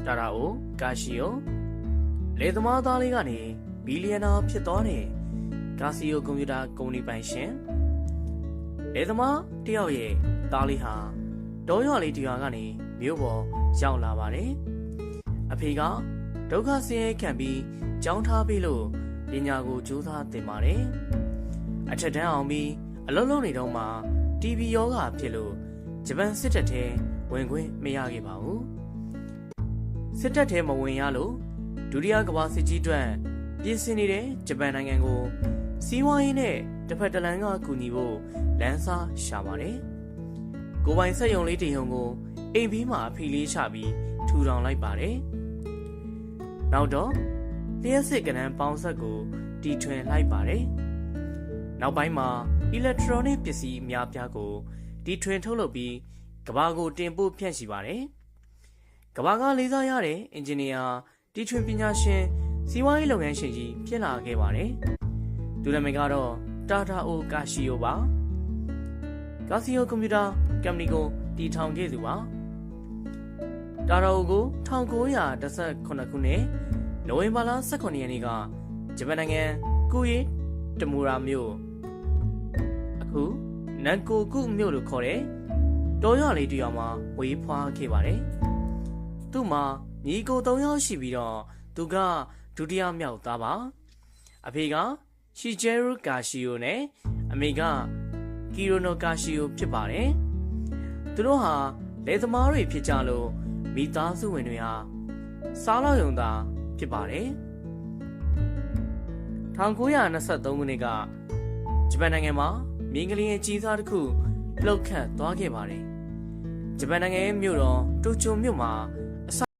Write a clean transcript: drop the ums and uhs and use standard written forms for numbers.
တာရာအိုကာရှီယိုလေသမားသားလေးကနေဘီလီယံနာဖြစ်သွားတဲ့ကာစီယိုကွန်ပျူတာကုမ္ပဏီပိုင်ရှင်လေသမားတယောက်ရဲ့သားလေးဟာတောရွာလေးတရွာကနေမြို့ပေါ်ရောက်လာပါတယ်အဖေကဒုက္ခဆင်းရဲခံပြီးကြောင်းထားပြီးလို့ပညာကိုကြိုးစားသင်ပါတယ်အထက်တန်းအောင်ပြီးအလုံးလုံးနေတော့မှ TV ယောဂဖြစ်လို့ဂျပန်စစ်တပ်ထဲဝင်ခွင့်မရခဲ့ပါဘူးစစ်တပ်ထဲမဝင်ရလို့ဒုတိယကမ္ဘာစစ်ကြီးအတွက်ပြင်ဆင်နေတဲ့ဂျပန်နိုင်ငံကိုစီးပွားရေးနဲ့တစ်ဖက်တစ်လမ်းကကူညီဖို့လမ်းစာရှာပါတယ်ကိုပိုင်စက်ရုံလေးတရုံကိုအိမ်ပြီးမှအဖီလေးချပြီးထူထောင်လိုက်ပါတယ်နောက်တော့လျှက်စစ်ကဏ္ဍပေါင်းဆက်ကိုတီထွင်လိုက်ပါတယ်နောက်ပိုင်းမှာ electronic ပစ္စည်းအများပြားကိုတီထွင်ထုတ်လုပ်ပြီးကမ္ဘာကိုတင်ပို့ဖြန့်ချီပါတယ်ကမ္ဘာကလေးစားရတဲ့အင်ဂျင်နီယာတီထွင်ပညာရှင်စီးပွားရေးလုပ်ငန်းရှင်ကြီးဖြစ်လာခဲ့ပါတယ်သူနာမည်ကတော့တာတာအိုကာရှီယိုပါကာစီယိုကွန်ပျူတာကုမ္ပဏီကိုတည်ထောင်ခဲ့သူပါတာတာအိုကို1918ခုနှစ်နိုဝင်ဘာလ18ရက်နေ့ကဂျပန်နိုင်ငံကူရီတမူရာမြို့အခုနန်ကိုကုမြို့လို့ခေါ်တဲ့တောရွာလေးတရွာမှာဝေးဖွားခဲ့ပါတယ်သူ့မှာညီကို3ယောက်ရှိပြီးတော့သူကဒုတိယမြောက်သားပါအဖေကရှီဂျဲရူကာရှီယိုနဲ့အမေကကီရိုနိုကာရှီယိုဖြစ်ပါတယ်သူတို့ဟာလယ်သမားတွေဖြစ်ကြလို့မိသားစုဝင်တွေဟာစားလောက်ရုံသာဖြစ်ပါတယ်1923ခုနှစ်ကဂျပန်နိုင်ငံမှာမြင်းကလေးရဲ့ကြီးစားတစ်ခုလှုပ်ခတ်သွားခဲ့ပါတယ်ဂျပန်နိုင်ငံရဲ့မြို့တော်တိုကျိုမြို့မှာ